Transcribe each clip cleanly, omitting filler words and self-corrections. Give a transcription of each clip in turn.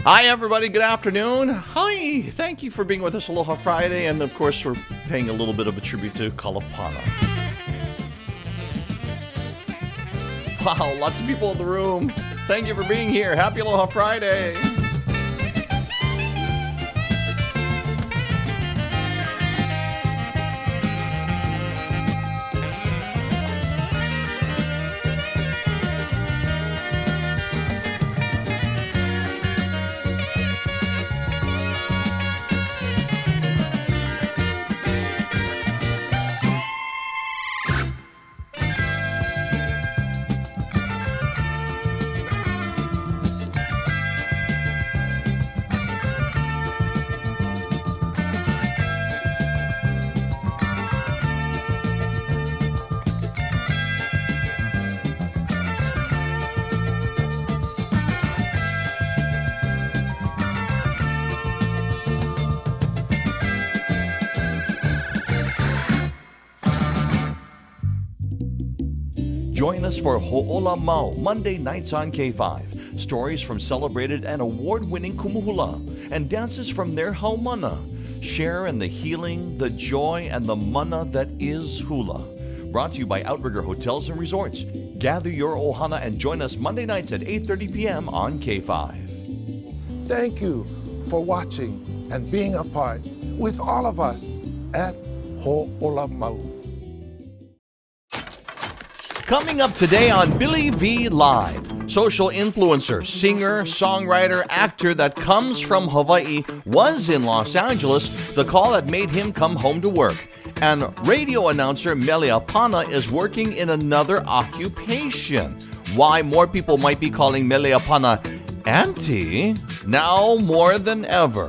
Hi, everybody. Good afternoon. Hi. Thank you for being with us. Aloha Friday. And, of course, we're paying a little bit of a tribute to Kalapana. Wow, lots of people in the room. Thank you for being here. Happy Aloha Friday. Join us for Ho'ola Mau, Monday nights on K5. Stories from celebrated and award-winning kumuhula and dances from their haumana. Share in the healing, the joy, and the mana that is hula. Brought to you by Outrigger Hotels and Resorts. Gather your ohana and join us Monday nights at 8:30 p.m. on K5. Thank you for watching and being a part with all of us at Ho'ola Mau. Coming up today on Billy V Live, social influencer, singer, songwriter, actor that comes from Hawaii, was in Los Angeles, the call that made him come home to work. And radio announcer Mele Apana is working in another occupation. Why more people might be calling Mele Apana Auntie now more than ever.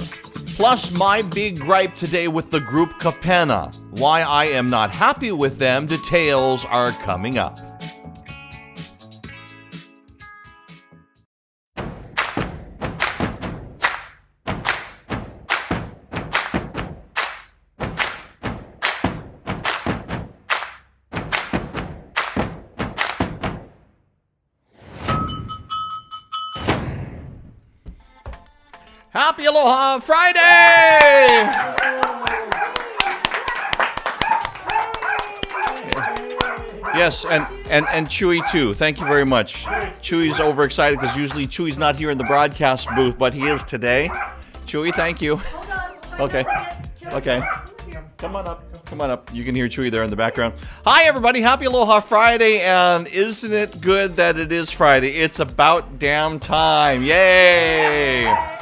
Plus, my big gripe today with the group Kapena. Why I am not happy with them, details are coming up. Happy Aloha Friday! Yes, and Chewy too. Thank you very much. Chewy's overexcited because usually Chewy's not here in the broadcast booth, but he is today. Chewy, thank you. Okay. Come on up. You can hear Chewy there in the background. Hi, everybody. Happy Aloha Friday. And isn't it good that it is Friday? It's about damn time. Yay!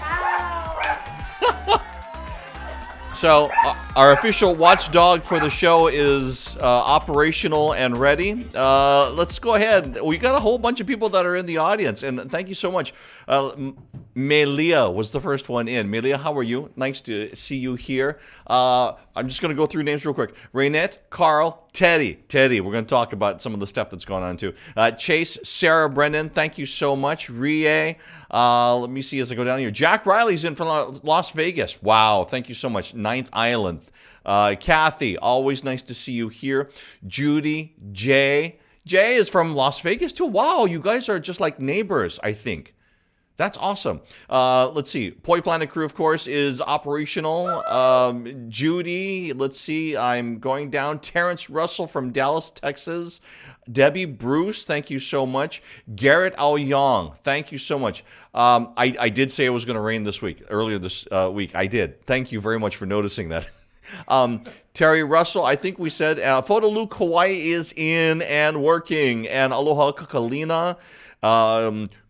So, our official watchdog for the show is operational and ready. Let's go ahead. We got a whole bunch of people that are in the audience, and thank you so much. Melia was the first one in. Melia, how are you? Nice to see you here. I'm just going to go through names real quick. Raynette, Carl, Teddy. We're going to talk about some of the stuff that's going on too. Chase, Sarah Brennan, thank you so much. Rie, let me see as I go down here. Jack Riley's in from Las Vegas. Wow, thank you so much. Ninth Island. Kathy, always nice to see you here. Judy, Jay. Jay is from Las Vegas too. Wow, you guys are just like neighbors, I think. That's awesome. Let's see. Poi Planet Crew, of course, is operational. Judy, let's see. I'm going down. Terrence Russell from Dallas, Texas. Debbie Bruce, thank you so much. Garrett Aoyong, thank you so much. I did say it was going to rain this week, earlier this week. I did. Thank you very much for noticing that. Terry Russell, I think we said. Photo Luke Hawaii is in and working. And Aloha Kakalina.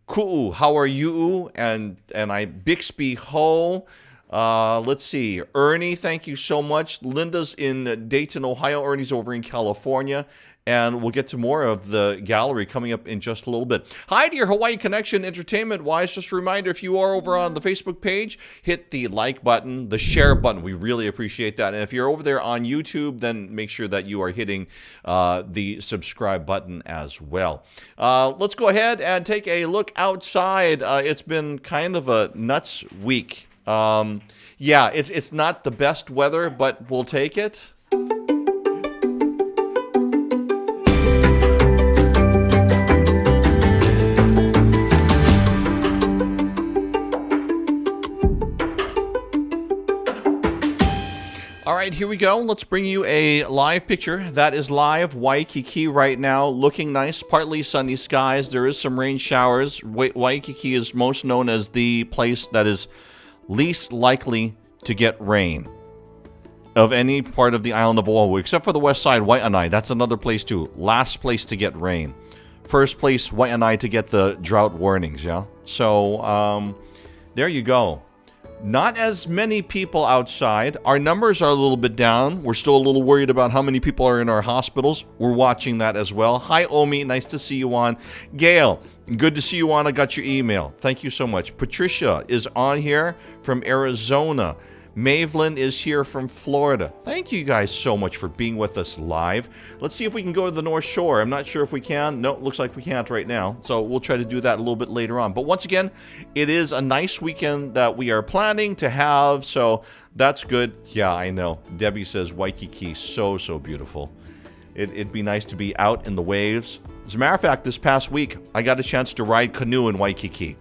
Ku'u, how are you? And I Bixby Ho. Let's see. Ernie, thank you so much. Linda's in Dayton, Ohio. Ernie's over in California. And we'll get to more of the gallery coming up in just a little bit. Hi to your Hawaii Connection entertainment-wise. Just a reminder, if you are over on the Facebook page, hit the like button, the share button. We really appreciate that. And if you're over there on YouTube, then make sure that you are hitting the subscribe button as well. Let's go ahead and take a look outside. It's been kind of a nuts week. Yeah, it's not the best weather, but we'll take it. right, here we go. Let's bring you a live picture. That is live Waikiki right now. Looking nice, partly sunny skies. There is some rain showers. Waikiki is most known as the place that is least likely to get rain of any part of the island of Oahu, except for the west side, Waianae. That's another place too. Last place to get rain. First place, Waianae, to get the drought warnings, yeah? So, there you go. Not as many people outside. Our numbers are a little bit down. We're still a little worried about how many people are in our hospitals. We're watching that as well. Hi, Omi. Nice to see you on. Gail, good to see you on. I got your email. Thank you so much. Patricia is on here from Arizona. Mavelyn is here from Florida. Thank you guys so much for being with us live. Let's see if we can go to the North Shore. I'm not sure if we can. No, it looks like we can't right now. So we'll try to do that a little bit later on. But once again, it is a nice weekend that we are planning to have. So that's good. Yeah, I know. Debbie says Waikiki, so beautiful. It'd be nice to be out in the waves. As a matter of fact, this past week, I got a chance to ride canoe in Waikiki.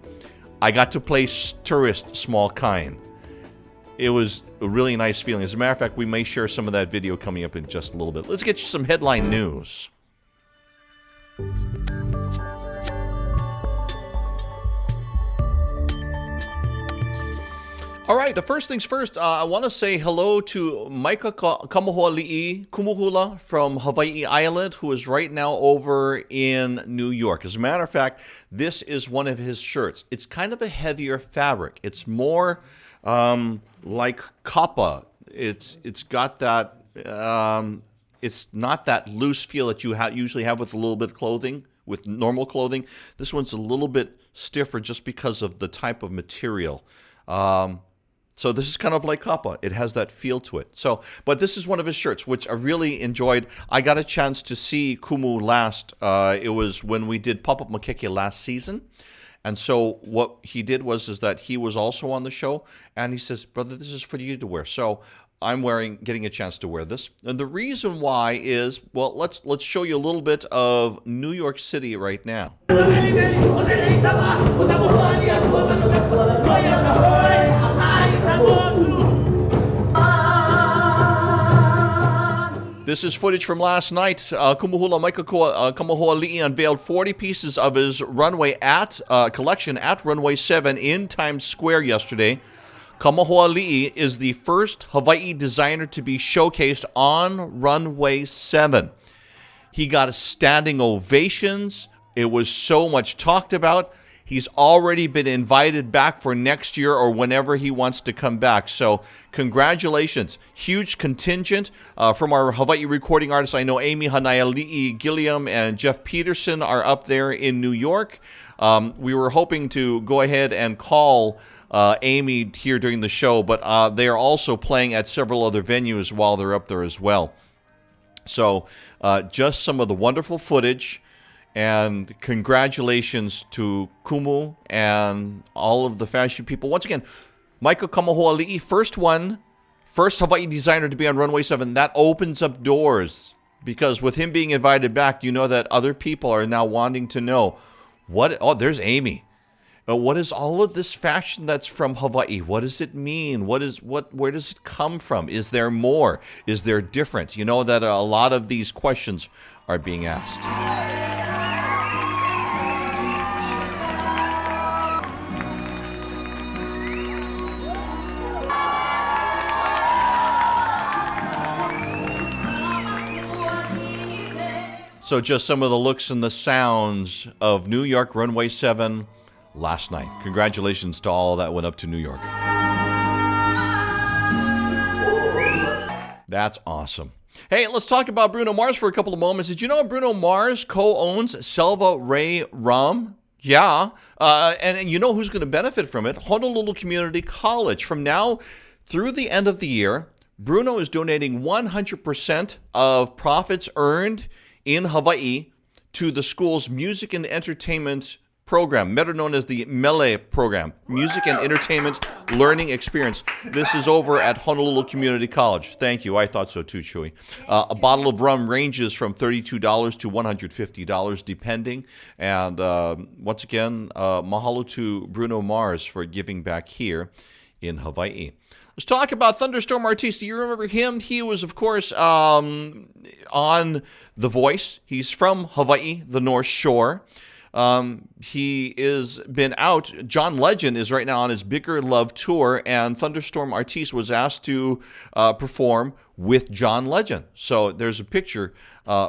I got to play tourist small kind. It was a really nice feeling. As a matter of fact, we may share some of that video coming up in just a little bit. Let's get you some headline news. All right, the first things first, I want to say hello to Maika Kamahoali'i Kumuhula from Hawaii Island, who is right now over in New York. As a matter of fact, this is one of his shirts. It's kind of a heavier fabric. It's more like kapa. It's got that, it's not that loose feel that you usually have with a little bit of clothing, with normal clothing. This one's a little bit stiffer just because of the type of material. So this is kind of like kapa. It has that feel to it. So, but this is one of his shirts, which I really enjoyed. I got a chance to see Kumu last. It was when we did Pop-Up Makeke last season. And so what he did was that he was also on the show, and he says, "Brother, this is for you to wear." So I'm getting a chance to wear this. And the reason why is, well, let's show you a little bit of New York City right now. This is footage from last night. Kumuhula Maika Kamahoali'i unveiled 40 pieces of his runway collection at Runway 7 in Times Square yesterday. Kamahoali'i is the first Hawaii designer to be showcased on Runway 7. He got standing ovations. It was so much talked about. He's already been invited back for next year or whenever he wants to come back. So congratulations. Huge contingent from our Hawaii recording artists. I know Amy Hanaiali'i Gilliam and Jeff Peterson are up there in New York. We were hoping to go ahead and call Amy here during the show, but they are also playing at several other venues while they're up there as well. So just some of the wonderful footage. And congratulations to Kumu and all of the fashion people. Once again, Maika Kamahoali'i, first Hawaii designer to be on Runway 7. That opens up doors because with him being invited back, you know that other people are now wanting to know there's Amy. What is all of this fashion that's from Hawaii? What does it mean? Where does it come from? Is there more? Is there different? You know that a lot of these questions are being asked. So just some of the looks and the sounds of New York Runway 7 last night. Congratulations to all that went up to New York. That's awesome. Hey, let's talk about Bruno Mars for a couple of moments. Did you know Bruno Mars co-owns Selva Ray Rum? Yeah. And you know who's going to benefit from it? Honolulu Community College. From now through the end of the year, Bruno is donating 100% of profits earned in Hawaii to the school's music and entertainment program, better known as the Mele program, Music and Entertainment Learning Experience. This is over at Honolulu Community College. Thank you. I thought so too, Chewy. A bottle of rum ranges from $32 to $150, depending. And once again, mahalo to Bruno Mars for giving back here in Hawaii. Let's talk about Thunderstorm Artiste. Do you remember him? He was, of course, on The Voice. He's from Hawaii, the North Shore. He is been out. John Legend is right now on his Bigger Love tour, and Thunderstorm Artiste was asked to perform with John Legend. So there's a picture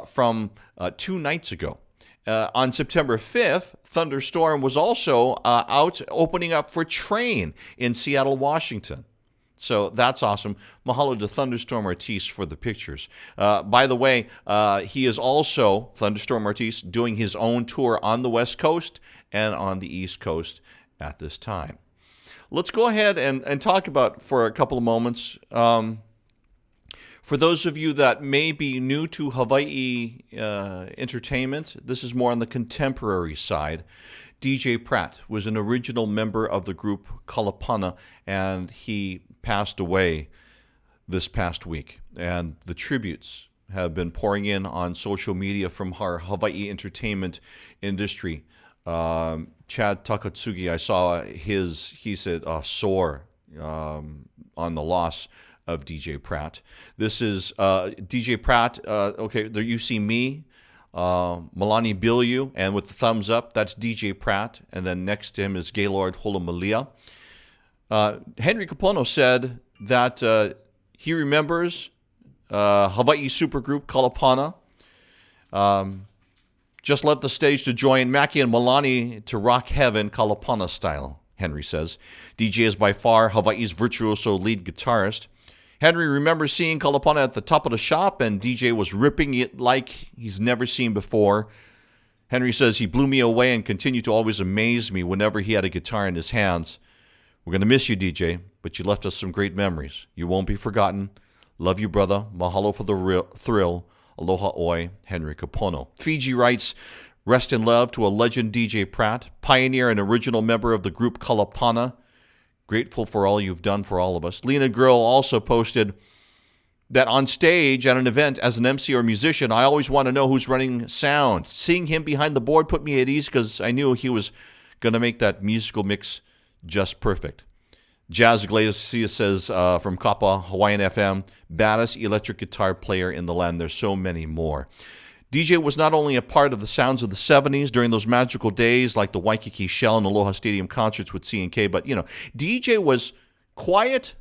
from 2 nights ago. On September 5th, Thunderstorm was also out opening up for Train in Seattle, Washington. So that's awesome. Mahalo to Thunderstorm Artiste for the pictures. By the way, he is also, Thunderstorm Artiste, doing his own tour on the West Coast and on the East Coast at this time. Let's go ahead and talk about, for a couple of moments, for those of you that may be new to Hawaii entertainment, this is more on the contemporary side. DJ Pratt was an original member of the group Kalapana, and he passed away this past week. And the tributes have been pouring in on social media from our Hawaii entertainment industry. Chad Takatsugi, I saw he said, sore on the loss of DJ Pratt. This is DJ Pratt. Okay, there you see me, Malani Biliu, and with the thumbs up, that's DJ Pratt. And then next to him is Gaylord Holomalia. Henry Kapono said that he remembers Hawaii supergroup Kalapana. Just left the stage to join Mackie and Malani to rock heaven Kalapana style, Henry says. DJ is by far Hawaii's virtuoso lead guitarist. Henry remembers seeing Kalapana at the top of the shop, and DJ was ripping it like he's never seen before. Henry says he blew me away and continued to always amaze me whenever he had a guitar in his hands. We're going to miss you, DJ, but you left us some great memories. You won't be forgotten. Love you, brother. Mahalo for the thrill. Aloha oi, Henry Kapono. Fiji writes, rest in love to a legend DJ Pratt, pioneer and original member of the group Kalapana. Grateful for all you've done for all of us. Lena Grill also posted that on stage at an event as an MC or musician, I always want to know who's running sound. Seeing him behind the board put me at ease because I knew he was going to make that musical mix just perfect. Jazz Glacia says from Kappa, Hawaiian FM, baddest electric guitar player in the land. There's so many more. DJ was not only a part of the sounds of the 70s during those magical days like the Waikiki Shell and Aloha Stadium concerts with C&K, but, DJ was quiet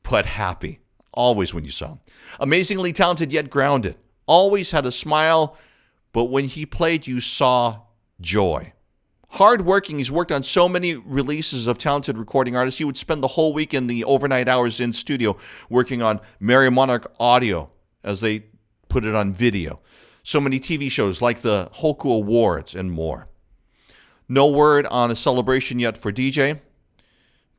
but happy, always when you saw him. Amazingly talented yet grounded. Always had a smile, but when he played, you saw joy. Hardworking, he's worked on so many releases of talented recording artists. He would spend the whole week in the overnight hours in studio working on Mary Monarch audio as they put it on video. So many TV shows like the Hoku Awards and more. No word on a celebration yet for DJ,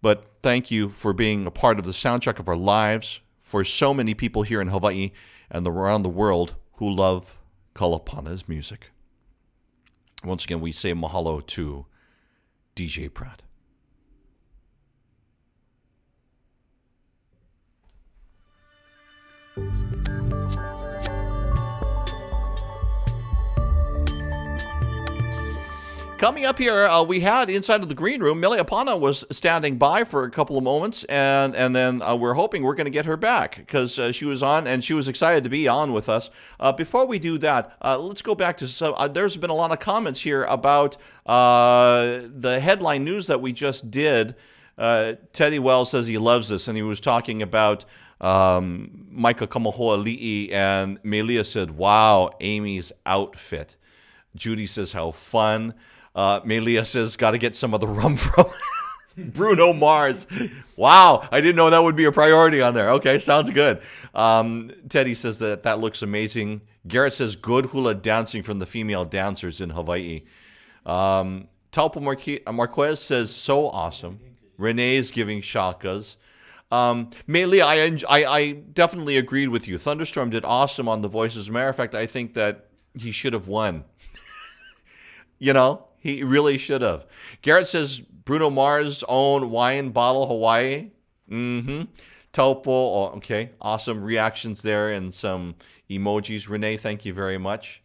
but thank you for being a part of the soundtrack of our lives for so many people here in Hawaii and around the world who love Kalapana's music. Once again, we say mahalo to DJ Pratt. Coming up here, we had inside of the green room, Mele Apana was standing by for a couple of moments, and then we're hoping we're going to get her back because she was on, and she was excited to be on with us. Before we do that, let's go back to there's been a lot of comments here about the headline news that we just did. Teddy Wells says he loves this, and he was talking about Maika Kamahoali'i, and Melia said, wow, Amy's outfit. Judy says, how fun. Melia says, got to get some of the rum from Bruno Mars. Wow, I didn't know that would be a priority on there. Okay, sounds good. Teddy says that looks amazing. Garrett says, good hula dancing from the female dancers in Hawaii. Taupo Marquez says, so awesome. Renee's giving shakas. Melia, I definitely agreed with you. Thunderstorm did awesome on The Voice. As a matter of fact, I think that he should have won. He really should have. Garrett says Bruno Mars' own wine bottle, Hawaii. Taupo, okay. Awesome reactions there and some emojis. Renee, thank you very much.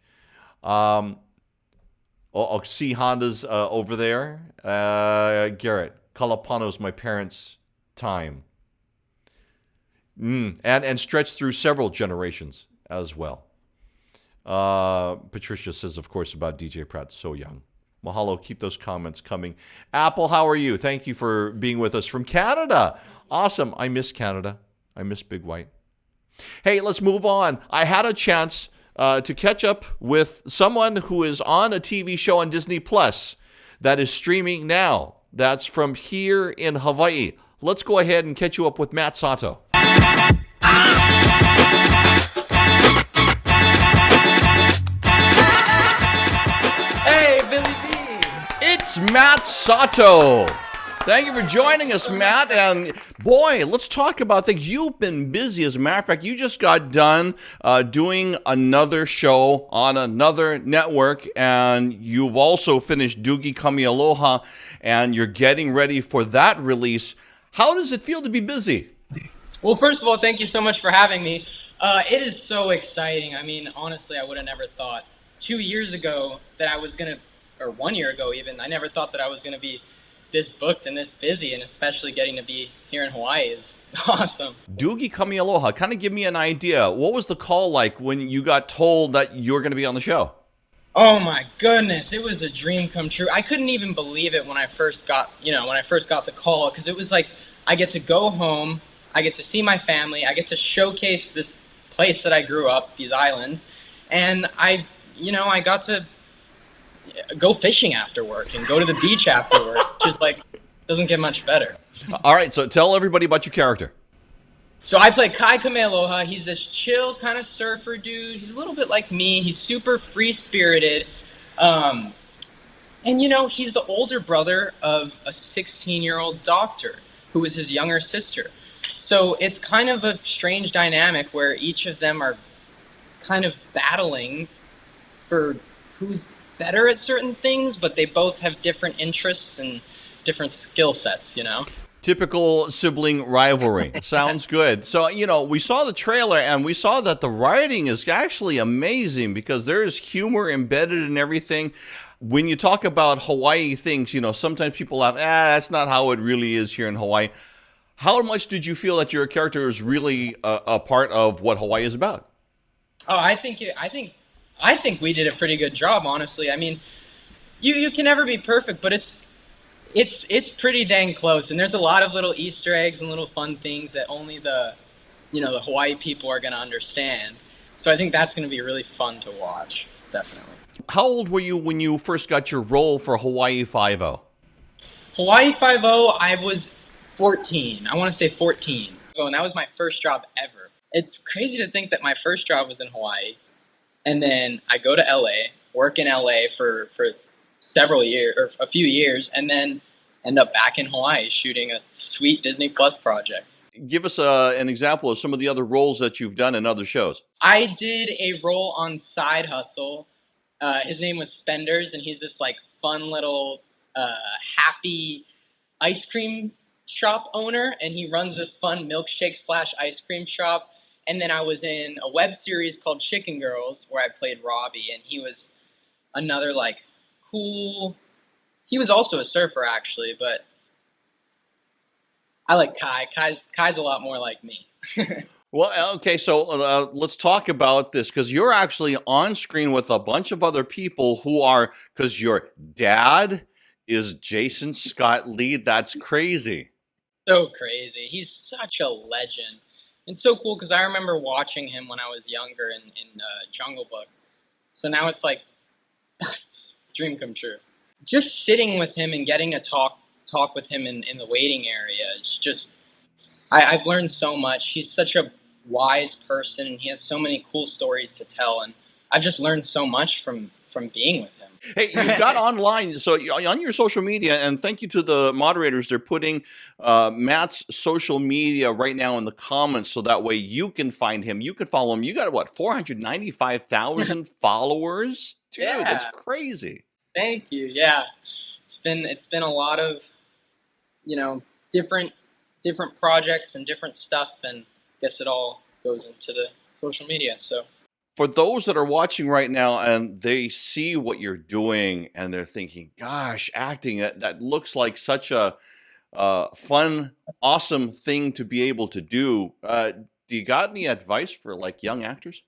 See Honda's over there. Garrett, Kalapano's my parents' time. And stretch through several generations as well. Patricia says, of course, about DJ Pratt, so young. Mahalo, keep those comments coming. Apple, how are you? Thank you for being with us from Canada. Awesome. I miss Canada. I miss Big White. Hey, let's move on. I had a chance to catch up with someone who is on a TV show on Disney Plus that is streaming now. That's from here in Hawaii. Let's go ahead and catch you up with Matt Sato. Hey, Billy B! It's Matt Sato. Thank you for joining us, Matt. And boy, let's talk about things. You've been busy. As a matter of fact, you just got done doing another show on another network, and you've also finished Doogie Kami Aloha, and you're getting ready for that release. How does it feel to be busy? Well, first of all, thank you so much for having me. It is so exciting. I mean, honestly, I would have never thought 2 years ago that I was going to, or 1 year ago even, I never thought that I was going to be this booked and this busy, and especially getting to be here in Hawaii is awesome. Doogie Kami Aloha, kind of give me an idea. What was the call like when you got told that you were going to be on the show? Oh my goodness, it was a dream come true. I couldn't even believe it when I first got, the call, because it was like, I get to go home, I get to see my family, I get to showcase this place that I grew up, these islands, and I got to go fishing after work and go to the beach after work. Just like, doesn't get much better. All right, so tell everybody about your character. So I play Kai Kamealoha. He's this chill kind of surfer dude. He's a little bit like me. He's super free-spirited. And, he's the older brother of a 16-year-old doctor who is his younger sister. So it's kind of a strange dynamic where each of them are kind of battling for who's better at certain things, but they both have different interests and different skill sets, Typical sibling rivalry. Sounds good. So, we saw the trailer and we saw that the writing is actually amazing because there is humor embedded in everything. When you talk about Hawaii things, sometimes people have, that's not how it really is here in Hawaii. How much did you feel that your character is really a part of what Hawaii is about? Oh, I think we did a pretty good job, honestly. I mean, you can never be perfect, but it's pretty dang close. And there's a lot of little Easter eggs and little fun things that only the Hawaii people are going to understand. So I think that's going to be really fun to watch, definitely. How old were you when you first got your role for Hawaii Five-0? Hawaii Five-0, I was 14. I want to say 14. And that was my first job ever. It's crazy to think that my first job was in Hawaii. And then I go to LA, work in LA for several years, or a few years, and then end up back in Hawaii shooting a sweet Disney Plus project. Give us an example of some of the other roles that you've done in other shows. I did a role on Side Hustle. His name was Spenders, and he's this like fun little happy ice cream shop owner, and he runs this fun milkshake / ice cream shop. And then I was in a web series called Chicken Girls where I played Robbie, and he was another like cool. He was also a surfer actually, but I like Kai. Kai's a lot more like me. Well, okay, so let's talk about this because you're actually on screen with a bunch of other people who are, because your dad is Jason Scott Lee. That's crazy. So crazy. He's such a legend. It's so cool because I remember watching him when I was younger in Jungle Book. So now it's like, it's a dream come true. Just sitting with him and getting to talk with him in the waiting area is just, I've learned so much. He's such a wise person and he has so many cool stories to tell. And I've just learned so much from being with him. Hey, you got online, so on your social media, and thank you to the moderators. They're putting Matt's social media right now in the comments, so that way you can find him. You can follow him. You got, what, 495,000 followers? Dude, Yeah. That's crazy. Thank you. Yeah, it's been a lot of, different projects and different stuff, and I guess it all goes into the social media. So. For those that are watching right now and they see what you're doing and they're thinking, gosh, acting, that looks like such a fun, awesome thing to be able to do. Do you got any advice for like young actors?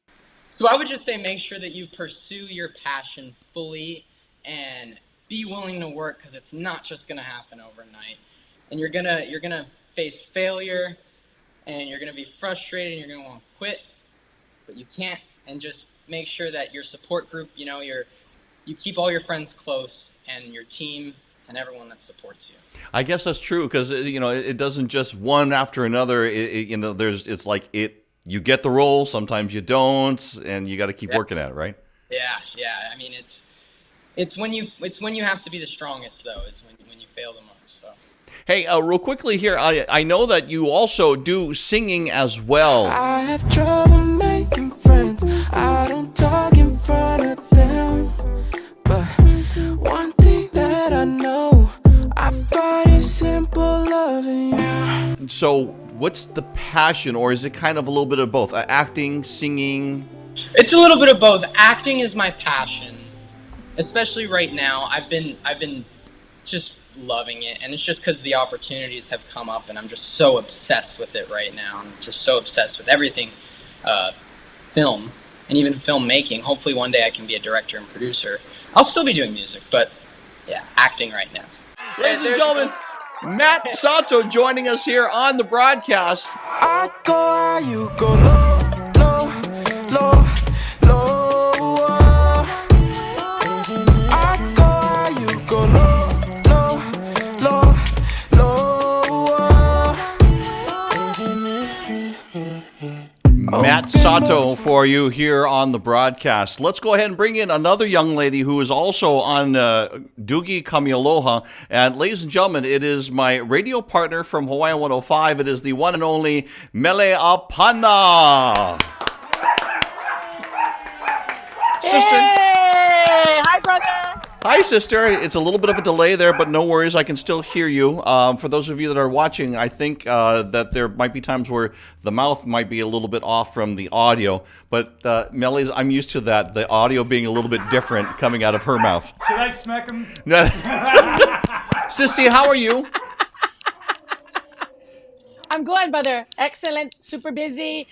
So I would just say make sure that you pursue your passion fully and be willing to work, because it's not just going to happen overnight. And you're gonna face failure, and you're gonna be frustrated, and you're gonna want to quit, but you can't. And just make sure that your support group, you keep all your friends close, and your team and everyone that supports you. I guess that's true, because it doesn't just one after another. It's like you get the role, sometimes you don't, and you got to keep working at it, right? Yeah. I mean, it's when you have to be the strongest, though. It's when you fail the most. So. Hey, real quickly here, I know that you also do singing as well. I have trouble making friends. I don't talk in front of them. But one thing that I know, I find it simple loving you. So what's the passion, or is it kind of a little bit of both? Acting, singing? It's a little bit of both. Acting is my passion, especially right now. I've been just loving it, and it's just because the opportunities have come up, and I'm just so obsessed with it right now. I'm just so obsessed with everything, film and even filmmaking. Hopefully one day I can be a director and producer. I'll still be doing music, but yeah, acting right now. Ladies and gentlemen, Matt Sato joining us here on the broadcast. I go high, you go low, low, low, low. I go high, you go low, low, low, low. Matt Sato for you here on the broadcast. Let's go ahead and bring in another young lady who is also on Dugi Kamialoha. And ladies and gentlemen, it is my radio partner from Hawaii 105. It is the one and only Mele Apana. Sister. Hey! Hi, brother. Hi, sister. It's a little bit of a delay there, but no worries. I can still hear you. For those of you that are watching, I think that there might be times where the mouth might be a little bit off from the audio. But Melly's, I'm used to that, the audio being a little bit different coming out of her mouth. Should I smack him? Sissy, how are you? I'm good, brother. Excellent. Super busy.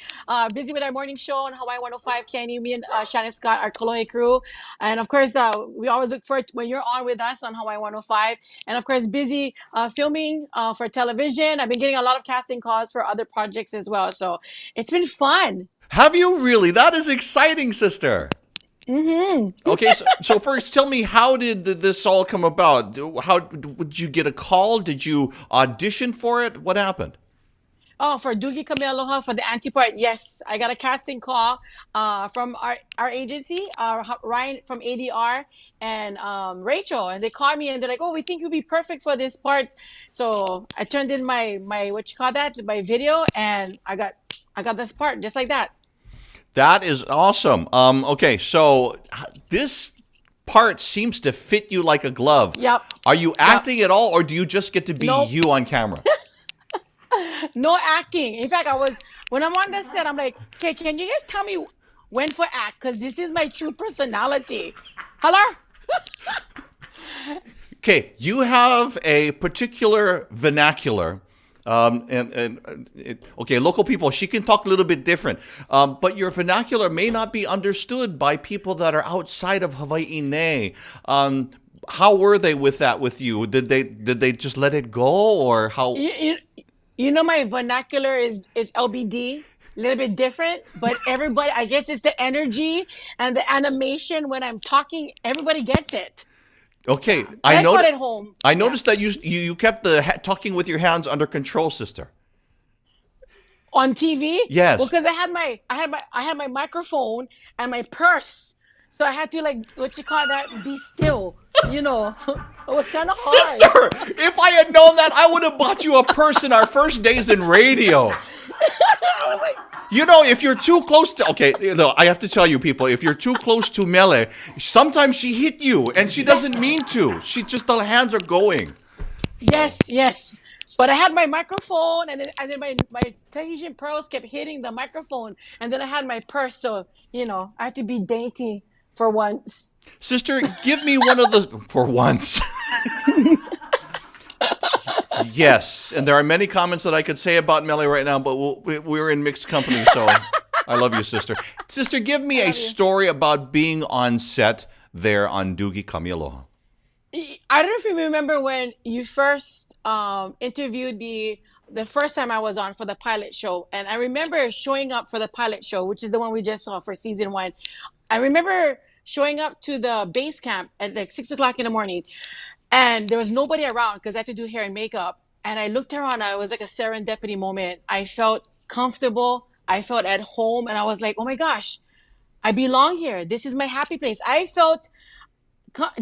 Busy with our morning show on Hawaii 105. Kenny, me, and Shannon Scott, our Kolohe crew. And of course, we always look for it when you're on with us on Hawaii 105. And of course, busy filming for television. I've been getting a lot of casting calls for other projects as well. So it's been fun. Have you really? That is exciting, sister. Mm-hmm. Okay, so first, tell me, how did this all come about? How did you get a call? Did you audition for it? What happened? Oh, for Dugi Kamialoha for the anti part, yes. I got a casting call from our agency, Ryan from ADR and Rachel, and they called me and they're like, "Oh, we think you'll be perfect for this part." So I turned in my my video, and I got this part just like that. That is awesome. Okay, so this part seems to fit you like a glove. Yep. Are you acting at all, or do you just get to be Nope. you on camera? No acting. In fact, when I'm on the set, I'm like, "Okay, can you guys tell me when for act? Because this is my true personality." Hello? Okay, you have a particular vernacular. Okay, local people, she can talk a little bit different, but your vernacular may not be understood by people that are outside of Hawaii Ne. How were they with that with you? Did they just let it go, or how? You know, my vernacular is LBD, a little bit different, but everybody, I guess it's the energy and the animation when I'm talking, everybody gets it. Okay, I know at home. I noticed that you kept the talking with your hands under control, sister. On TV? Yes. Well, because I had my microphone and my purse, so I had to, like, be still. You know, it was kind of hard. Sister, if I had known that, I would have bought you a purse in our first days in radio. I was like, you know, if you're too close to, okay, I have to tell you people, if you're too close to Mele, sometimes she hit you, and she doesn't mean to. She just, the hands are going. Yes. But I had my microphone, and then my Tahitian pearls kept hitting the microphone, and then I had my purse, so, you know, I had to be dainty for once. Sister, give me one of the, for once. Yes, and there are many comments that I could say about Mele right now, but we're in mixed company, so I love you, sister. Sister, give me a story about being on set there on Dugi Kami Aloha. I don't know if you remember when you first interviewed me the first time I was on for the pilot show. And I remember showing up for the pilot show, which is the one we just saw for season 1. I remember showing up to the base camp at like 6 o'clock in the morning, and there was nobody around because I had to do hair and makeup. And I looked around, it was like a serendipity moment. I felt comfortable, I felt at home, and I was like, oh my gosh, I belong here. This is my happy place. I felt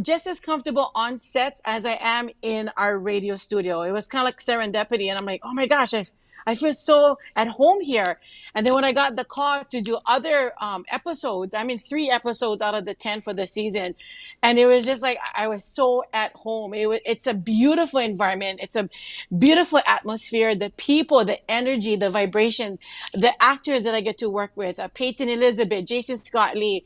just as comfortable on set as I am in our radio studio. It was kind of like serendipity, and I'm like, oh my gosh, I feel so at home here. And then when I got the call to do other episodes, I'm in 3 episodes out of the 10 for the season, and it was just like I was so at home. It's a beautiful environment. It's a beautiful atmosphere. The people, the energy, the vibration, the actors that I get to work with, Peyton Elizabeth, Jason Scott Lee,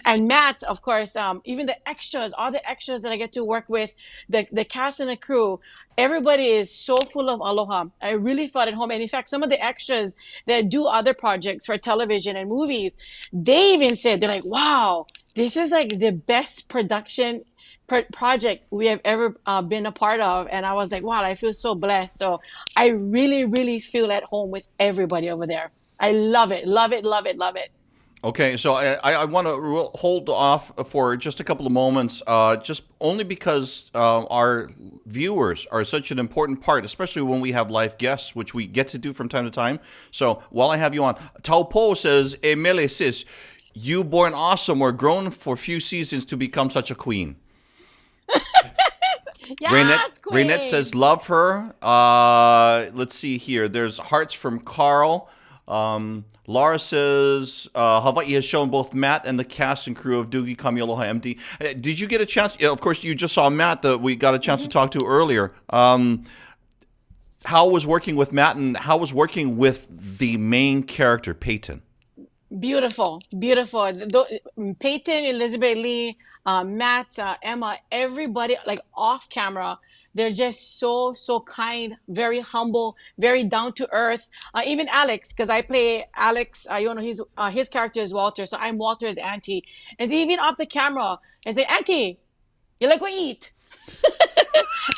and Matt, of course, even the extras, all the extras that I get to work with, the cast and the crew, everybody is so full of aloha. I really felt at home. And in fact, some of the extras that do other projects for television and movies, they even said, they're like, wow, this is like the best production project we have ever been a part of. And I was like, wow, I feel so blessed. So I really, really feel at home with everybody over there. I love it, love it, love it, love it. Okay, so I want to hold off for just a couple of moments, just only because our viewers are such an important part, especially when we have live guests, which we get to do from time to time. So while I have you on, Taupo says, "E Mele sis, you born awesome or grown for few seasons to become such a queen." Yes, queen. Raynette says, love her. Let's see here. There's hearts from Carl. Laura says, Hawaii has shown both Matt and the cast and crew of Dugi Kami Aloha MD. Did you get a chance? Of course, you just saw Matt that we got a chance to talk to earlier. How was working with Matt, and how was working with the main character, Peyton? Beautiful, beautiful. Peyton, Elizabeth Lee, Matt, Emma, everybody, like off camera, they're just so kind, very humble, very down to earth. Even Alex, because I play Alex, his character is Walter, so I'm Walter's auntie. And so even off the camera, I say, Auntie, you like to eat?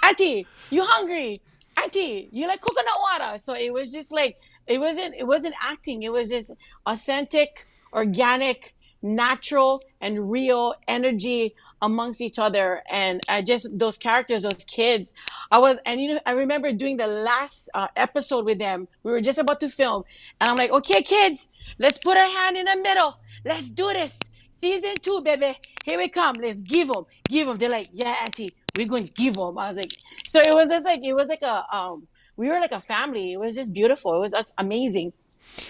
Auntie, you hungry? Auntie, you like coconut water? So it was just like, it wasn't acting. It was just authentic, organic, natural, and real energy amongst each other. And just those characters, those kids, I remember doing the last episode with them. We were just about to film, and I'm like, okay, kids, let's put our hand in the middle. Let's do this. Season 2, baby. Here we come. Let's give them. They're like, yeah, Auntie, we're going to give them. I was like, so it was we were like a family. It was just beautiful. It was just amazing.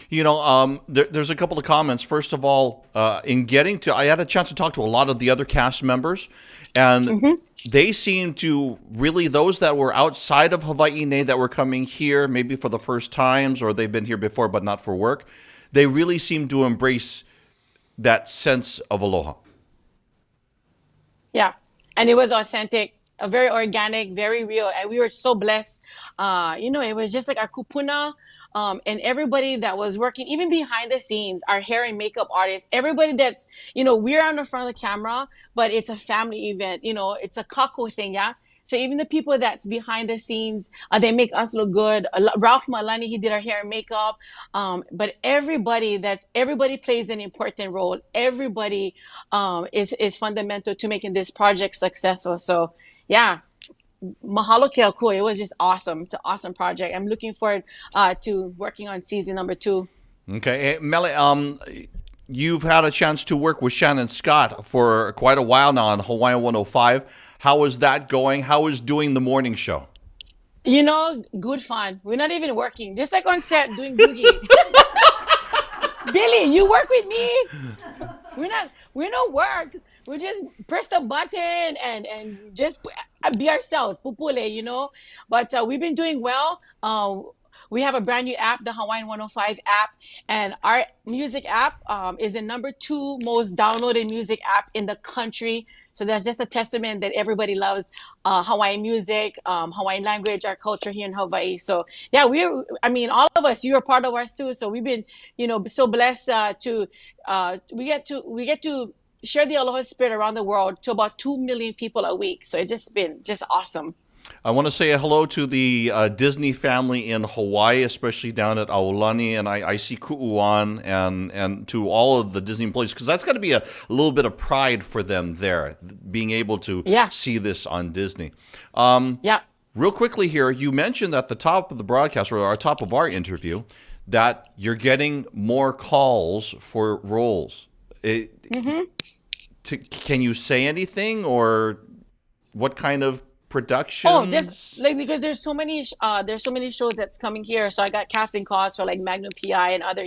You know, there's a couple of comments. First of all, I had a chance to talk to a lot of the other cast members, and they seemed to really, those that were outside of Hawaii that were coming here maybe for the first times, or they've been here before but not for work, they really seemed to embrace that sense of aloha. Yeah, and it was authentic, very organic, very real, and we were so blessed. It was just like our kupuna, and everybody that was working, even behind the scenes, our hair and makeup artists, everybody that's, we're on the front of the camera, but it's a family event. It's a kako thing, yeah. So even the people that's behind the scenes, they make us look good. Ralph Malani, he did our hair and makeup. But everybody plays an important role. Everybody is fundamental to making this project successful. So yeah, mahalo ke akua. It was just awesome. It's an awesome project. I'm looking forward to working on season number 2. Okay, hey, Mele, you've had a chance to work with Shannon Scott for quite a while now on Hawaii 105. How is that going? How is doing the morning show? Good fun. We're not even working. Just like on set doing boogie. Billy, you work with me? We don't work. We just press the button and just be ourselves. Pupule, But we've been doing well. We have a brand new app, the Hawaiian 105 app, and our music app is the number 2 most downloaded music app in the country. So that's just a testament that everybody loves Hawaiian music, Hawaiian language, our culture here in Hawaii. So yeah, I mean, all of us, you're a part of ours too. So we've been, so blessed we get to share the aloha spirit around the world to about 2 million people a week. So it's just been just awesome. I want to say hello to the Disney family in Hawaii, especially down at Aulani, and I see Ku'uan and to all of the Disney employees, because that's got to be a little bit of pride for them there, being able to see this on Disney. Yeah. Real quickly here, you mentioned at the top of the broadcast, or our top of our interview, that you're getting more calls for roles. Can you say anything, or what kind of productions? Oh, because there's so many shows that's coming here. So I got casting calls for like Magnum PI and other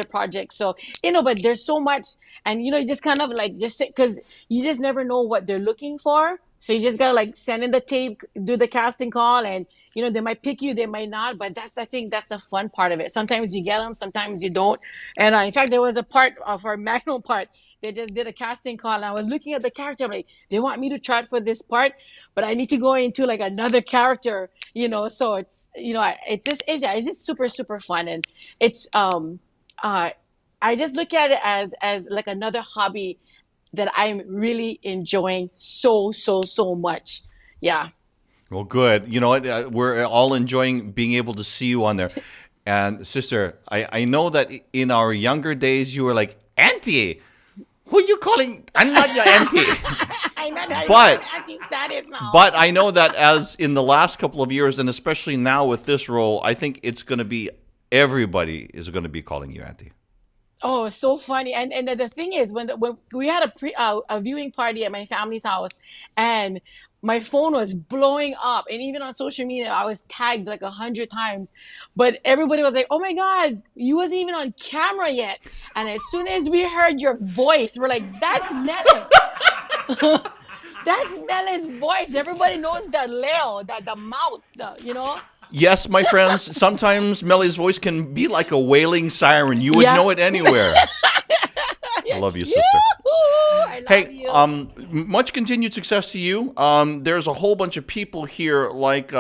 projects. So but there's so much, and you just kind of like because you just never know what they're looking for. So you just gotta like send in the tape, do the casting call, and they might pick you, they might not. But I think that's the fun part of it. Sometimes you get them, sometimes you don't. And in fact, there was a part of our Magnum part. They just did a casting call, and I was looking at the character. I'm like, they want me to try it for this part, but I need to go into like another character, So it's, it's just super, super fun, and it's I just look at it as like another hobby that I'm really enjoying so much. Yeah. Well, good. You know what? We're all enjoying being able to see you on there. And sister, I know that in our younger days you were like, Auntie. Who are you calling? I'm not your auntie. I'm not auntie status now. But I know that as in the last couple of years, and especially now with this role, I think it's going to be everybody is going to be calling you auntie. Oh, so funny. And the thing is, when we had a viewing party at my family's house, and my phone was blowing up, and even on social media, I was tagged like 100 times. But everybody was like, "Oh my God, you wasn't even on camera yet!" And as soon as we heard your voice, we're like, "That's Mele." That's Mele's voice. Everybody knows the leo, the mouth, Yes, my friends, sometimes Mele's voice can be like a wailing siren. You would know it anywhere. I love you, sister. I love you. Much continued success to you. There's a whole bunch of people here, like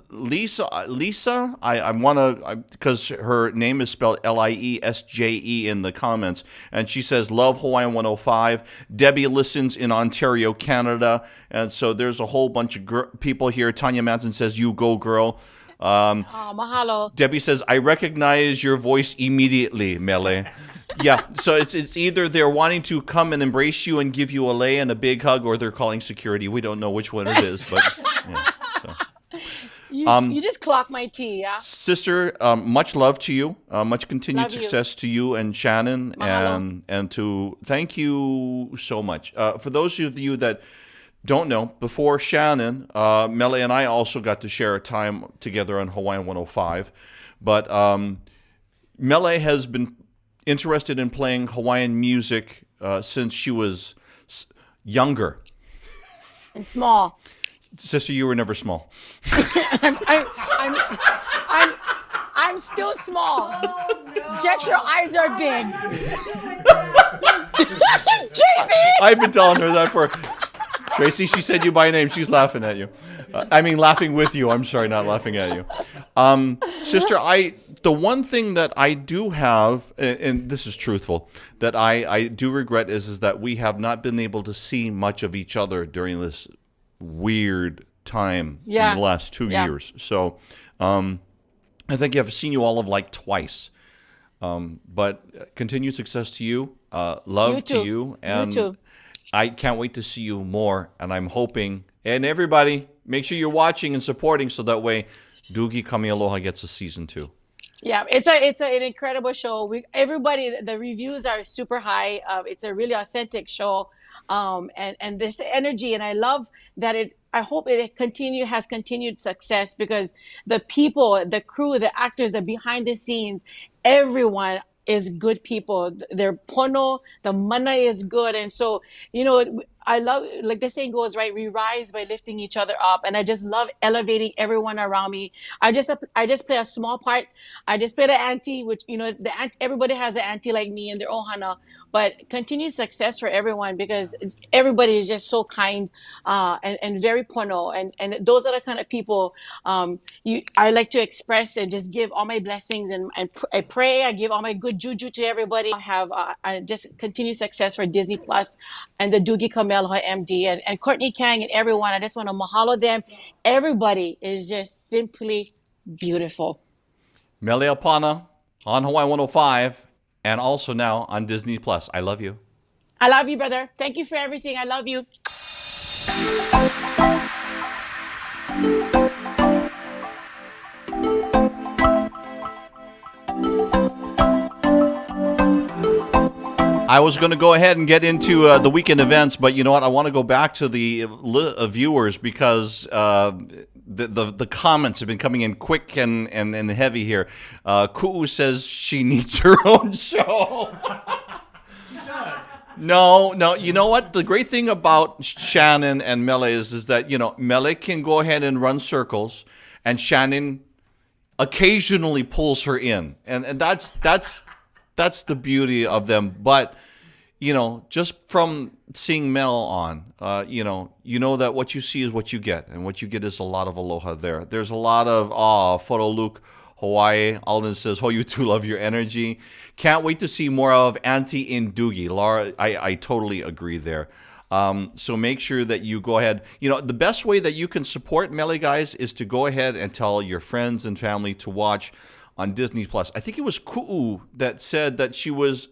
Lisa. I want to, because her name is spelled Liesje in the comments, and she says, love Hawaiian 105. Debbie listens in Ontario, Canada, and so there's a whole bunch of people here. Tanya Madsen says, you go, girl. Mahalo. Debbie says, I recognize your voice immediately, Mele. Yeah, so it's either they're wanting to come and embrace you and give you a lei and a big hug, or they're calling security. We don't know which one it is, but yeah. So. You just clock my tea, yeah? Sister, much love to you. Much continued success to you and Shannon. Mahalo. And to thank you so much. For those of you that don't know, before Shannon, Mele and I also got to share a time together on Hawaiian 105. But Mele has been interested in playing Hawaiian music since she was younger. And small. Sister, you were never small. I'm still small. Oh, no. Just your eyes are big. Tracy! I've been telling her that for... Tracy, she said you by name. She's laughing at you. Laughing with you. I'm sorry, not laughing at you. Sister, the one thing that I do have, and this is truthful, that I do regret is that we have not been able to see much of each other during this weird time in the last 2 years. So I think I've seen you all of like twice. But continued success to you. Love to you. And you too. I can't wait to see you more, and I'm hoping, and everybody, make sure you're watching and supporting so that way Dugi Kami Aloha gets a season 2. Yeah, it's an incredible show. Everybody, the reviews are super high. It's a really authentic show, and there's the energy, and I love that I hope it has continued success, because the people, the crew, the actors, the behind the scenes, everyone is good people. They're pono, the mana is good. And so, I love, like the saying goes, right? We rise by lifting each other up. And I just love elevating everyone around me. I just play a small part. I just play the auntie, which, everybody has an auntie like me in their ohana. but continued success for everyone, because everybody is just so kind, and very pono, and those are the kind of people, I like to express and just give all my blessings, and I pray, I give all my good juju to everybody. I have just continued success for Disney Plus and the Doogie Kamealoha MD, and Courtney Kang and everyone. I just want to mahalo them. Everybody is just simply beautiful. Mele Apana on Hawaii 105 and also now on Disney Plus. I love you. I love you, brother. Thank you for everything. I love you. I was going to go ahead and get into the weekend events, but you know what? I want to go back to the viewers, because the comments have been coming in quick and heavy here. Ku'u says she needs her own show. No. You know what? The great thing about Shannon and Mele is that, you know, Mele can go ahead and run circles, and Shannon occasionally pulls her in, and that's the beauty of them. But you know, just from seeing Mel on, you know that what you see is what you get, and what you get is a lot of aloha there. There's a lot of photo Luke Hawaii. Alden says, "Oh, you two love your energy. Can't wait to see more of Auntie in Doogie." Laura, I totally agree there. So make sure that you go ahead. You know, the best way that you can support Mele, guys, is to go ahead and tell your friends and family to watch on Disney Plus. I think it was Ku'u that said that she was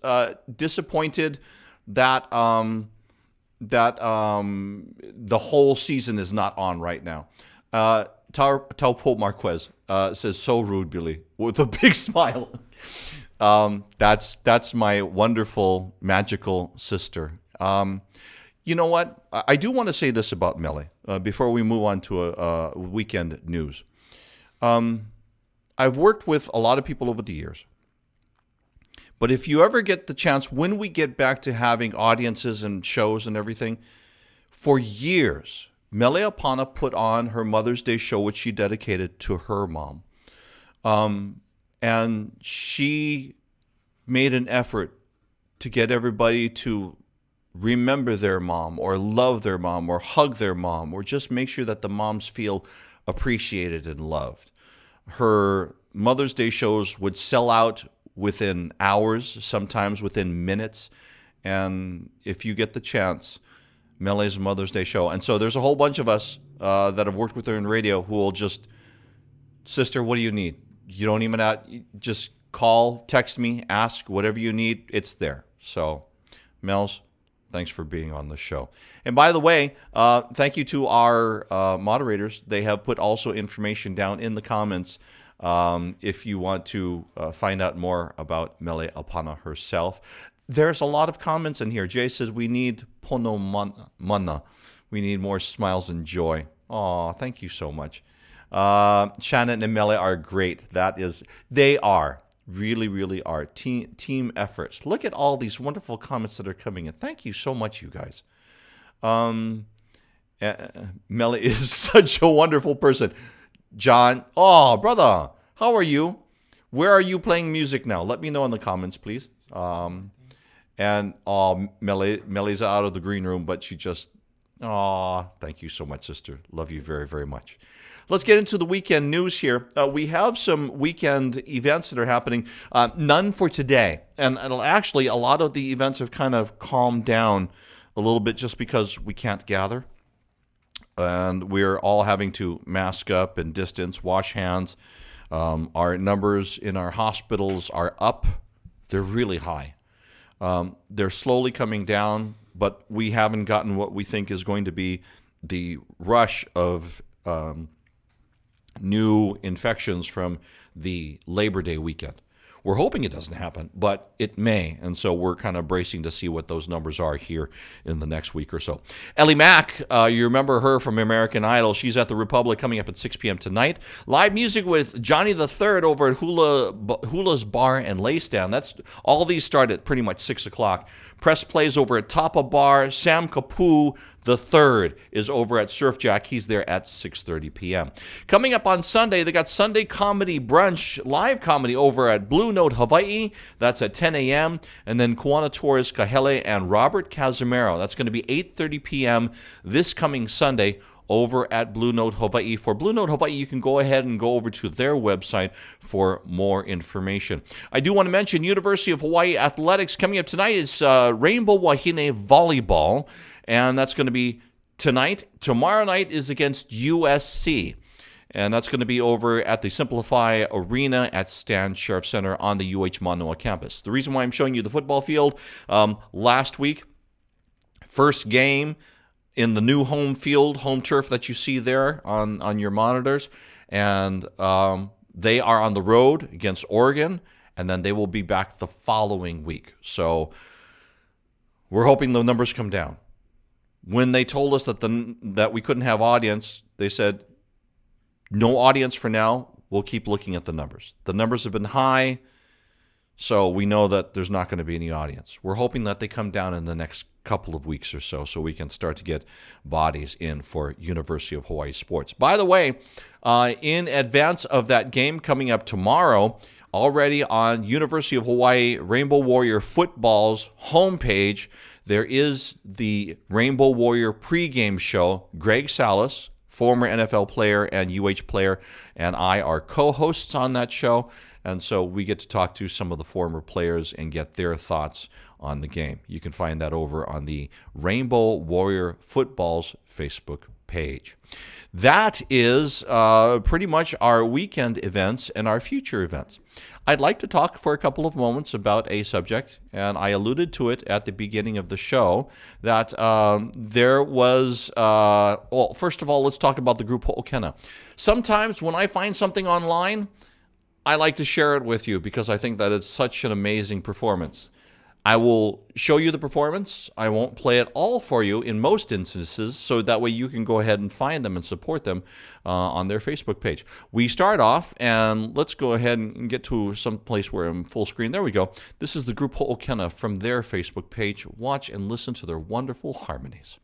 disappointed that the whole season is not on right now. Taupo Marquez says, "So rude, Billy," with a big smile. That's my wonderful, magical sister. You know what? I do want to say this about Mele before we move on to a weekend news. I've worked with a lot of people over the years. But if you ever get the chance, when we get back to having audiences and shows and everything, for years, Mele Apana put on her Mother's Day show, which she dedicated to her mom. And she made an effort to get everybody to remember their mom, or love their mom, or hug their mom, or just make sure that the moms feel appreciated and loved. Her Mother's Day shows would sell out within hours, sometimes within minutes. And if you get the chance, Mele's Mother's Day show. And so there's a whole bunch of us that have worked with her in radio who will just, "Sister, what do you need?" You don't even just call, text me, ask, whatever you need, it's there. So, Mel's, thanks for being on the show. And by the way, thank you to our moderators. They have put also information down in the comments if you want to find out more about Mele Apana herself. There's a lot of comments in here. Jay says, "We need pono mana. We need more smiles and joy." Oh, thank you so much. Shannon and Mele are great. They are. Really, really are. Team efforts. Look at all these wonderful comments that are coming in. Thank you so much, you guys. Mele is such a wonderful person. John, oh, brother, how are you? Where are you playing music now? Let me know in the comments, please. Mele's out of the green room, but she just, thank you so much, sister. Love you very, very much. Let's get into the weekend news here. We have some weekend events that are happening. None for today. And actually, a lot of the events have kind of calmed down a little bit just because we can't gather. And we're all having to mask up and distance, wash hands. Our numbers in our hospitals are up. They're really high. They're slowly coming down, but we haven't gotten what we think is going to be the rush of new infections from the Labor Day weekend. We're hoping it doesn't happen, but it may, and so we're kind of bracing to see what those numbers are here in the next week or so. Ellie Mack, you remember her from American Idol. She's at the Republic coming up at 6 p.m. tonight. Live music with Johnny the Third over at Hula's Bar and Lay Stand. All these start at pretty much 6 o'clock. Press plays over at Tapa Bar. Sam Kapu the Third is over at Surf Jack. He's there at 6:30 p.m. Coming up on Sunday, they got Sunday Comedy Brunch, live comedy over at Blue Note Hawaii. That's at 10 a.m. And then Kuana Torres Kahele and Robert Casimiro. That's going to be 8:30 p.m. this coming Sunday over at Blue Note Hawaii. For Blue Note Hawaii, you can go ahead and go over to their website for more information. I do want to mention University of Hawaii Athletics. Coming up tonight is Rainbow Wahine Volleyball, and that's going to be tonight. Tomorrow night is against USC, and that's going to be over at the Simplify Arena at Stan Sheriff Center on the UH Manoa campus. The reason why I'm showing you the football field, last week, first game in the new home field, home turf that you see there on your monitors. And they are on the road against Oregon, and then they will be back the following week. So we're hoping the numbers come down. When they told us that we couldn't have audience, they said, no audience for now. We'll keep looking at the numbers. The numbers have been high, so we know that there's not going to be any audience. We're hoping that they come down in the next couple of weeks or so we can start to get bodies in for University of Hawaii sports. By the way, in advance of that game coming up tomorrow, already on University of Hawaii Rainbow Warrior Football's homepage, there is the Rainbow Warrior pregame show. Greg Salas, former NFL player and UH player, and I are co-hosts on that show. And so we get to talk to some of the former players and get their thoughts on the game. You can find that over on the Rainbow Warrior Football's Facebook page. That is pretty much our weekend events and our future events. I'd like to talk for a couple of moments about a subject, and I alluded to it at the beginning of the show, that there was, well, first of all, let's talk about the group Ho'okena. Sometimes when I find something online, I like to share it with you because I think that it's such an amazing performance. I will show you the performance. I won't play it all for you in most instances, so that way you can go ahead and find them and support them on their Facebook page. We start off, and let's go ahead and get to some place where I'm full screen. There we go. This is the group Ho'okena from their Facebook page. Watch and listen to their wonderful harmonies.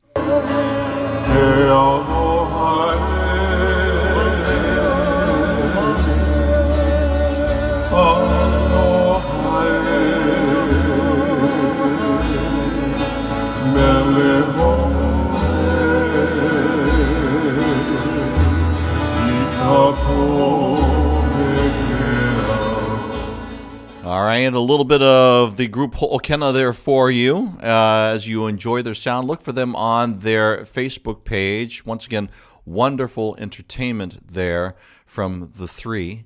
All right, a little bit of the group Ho'okena there for you as you enjoy their sound. Look for them on their Facebook page. Once again, wonderful entertainment there from the three.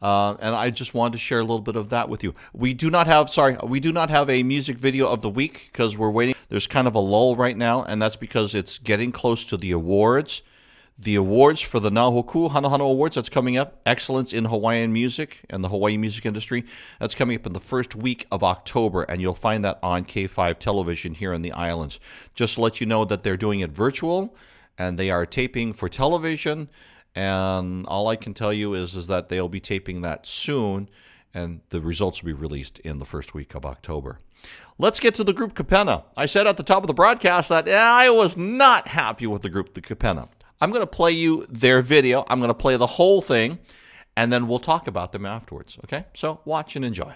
And I just wanted to share a little bit of that with you. We do not have a music video of the week because we're waiting. There's kind of a lull right now, and that's because it's getting close to the awards. The awards for the Nahoku Hanohano Awards, that's coming up. Excellence in Hawaiian Music and the Hawaii music industry. That's coming up in the first week of October, and you'll find that on K5 television here in the islands. Just to let you know that they're doing it virtual, and they are taping for television. And all I can tell you is that they'll be taping that soon, and the results will be released in the first week of October. Let's get to the group Kapena. I said at the top of the broadcast that I was not happy with the group the Kapena. I'm going to play you their video. I'm going to play the whole thing, and then we'll talk about them afterwards. Okay? So watch and enjoy.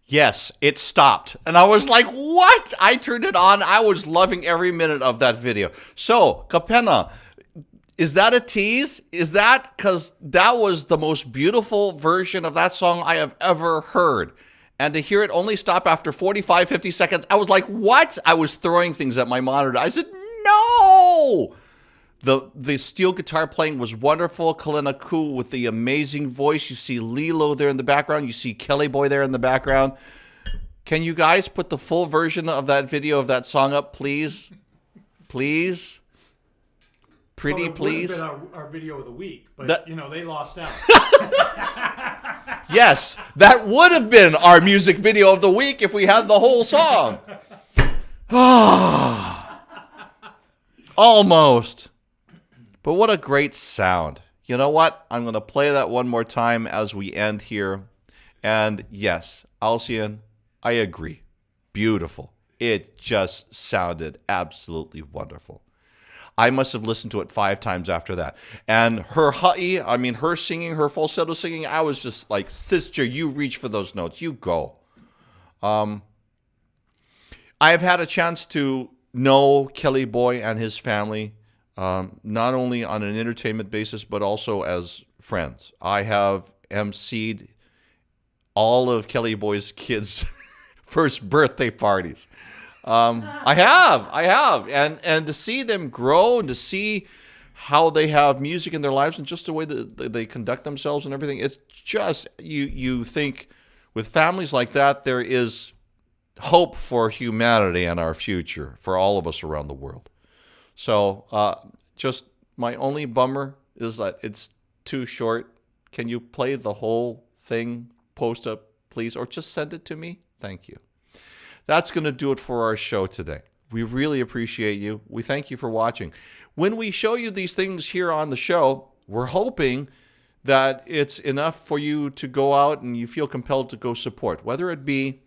Yes, it stopped. And I was like, what? I turned it on. I was loving every minute of that video. So, Kapena, Is that a tease? Is that because that was the most beautiful version of that song I have ever heard? And to hear it only stop after 45, 50 seconds, I was like, what? I was throwing things at my monitor. I said, no! The steel guitar playing was wonderful. Kalina Ku with the amazing voice. You see Lilo there in the background. You see Kelly Boy there in the background. Can you guys put the full version of that video of that song up, please? Please? Pretty, well, please? Would have been our video of the week, but, they lost out. Yes, that would have been our music video of the week if we had the whole song. Almost. But what a great sound. You know what? I'm going to play that one more time as we end here. And yes, Alcian, I agree. Beautiful. It just sounded absolutely wonderful. I must have listened to it 5 times after that. And her ha'i, I mean, her singing, her falsetto singing, I was just like, sister, you reach for those notes. You go. I have had a chance to know Kelly Boy and his family, not only on an entertainment basis, but also as friends. I have emceed all of Kelly Boy's kids' first birthday parties. I have. And to see them grow and to see how they have music in their lives and just the way that they conduct themselves and everything, it's just, you think with families like that, there is hope for humanity and our future for all of us around the world. So just my only bummer is that it's too short. Can you play the whole thing, post up, please, or just send it to me? Thank you. That's going to do it for our show today. We really appreciate you. We thank you for watching. When we show you these things here on the show, we're hoping that it's enough for you to go out and you feel compelled to go support, whether it be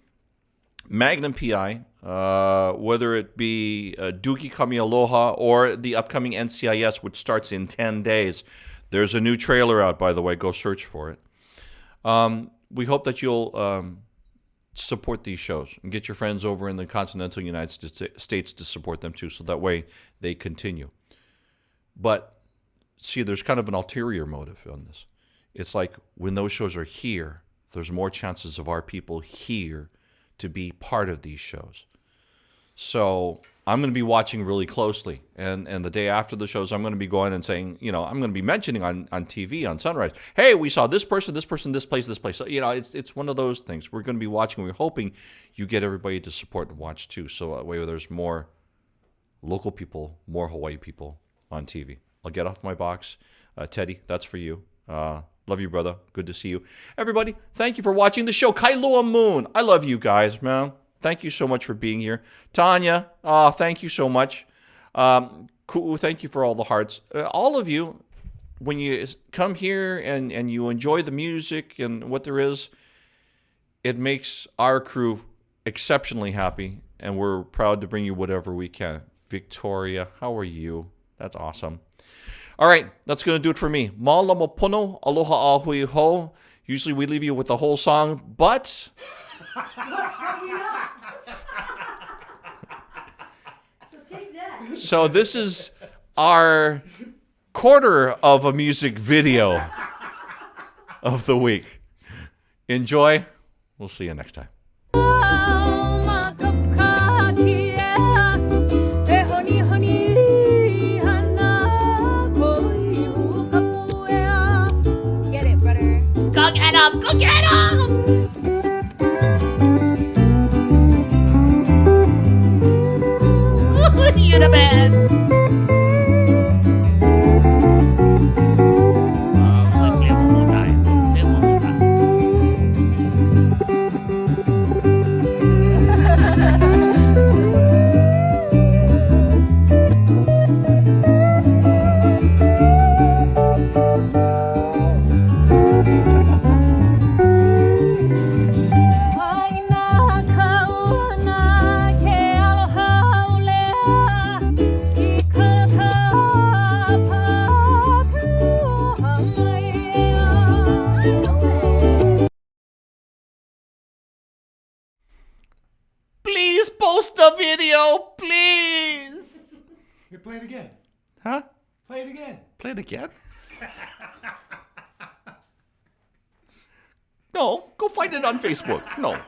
Magnum PI, whether it be Duki Kami Aloha, or the upcoming NCIS, which starts in 10 days. There's a new trailer out, by the way. Go search for it. We hope that you'll support these shows and get your friends over in the continental United States to support them too, so that way they continue. But see, there's kind of an ulterior motive on this. It's like when those shows are here, there's more chances of our people here to be part of these shows. So I'm going to be watching really closely. And the day after the shows, I'm going to be going and saying, I'm going to be mentioning on TV, on Sunrise, hey, we saw this person, this place. So, it's one of those things. We're going to be watching. We're hoping you get everybody to support and watch too. So that way there's more local people, more Hawaii people on TV. I'll get off my box. Teddy, that's for you. Love you, brother. Good to see you. Everybody, thank you for watching the show. Kailua Moon, I love you guys, man. Thank you so much for being here. Tanya, thank you so much. Ku'u, thank you for all the hearts. All of you, when you come here and you enjoy the music and what there is, it makes our crew exceptionally happy, and we're proud to bring you whatever we can. Victoria, how are you? That's awesome. All right, that's going to do it for me. Malama pono, aloha ahui ho. Usually we leave you with the whole song, but... So this is our quarter of a music video of the week. Enjoy. We'll see you next time. Go get him! Go get him! You're the man! Please post the video, please. You play it again. Huh? Play it again. Play it again? No, go find it on Facebook. No.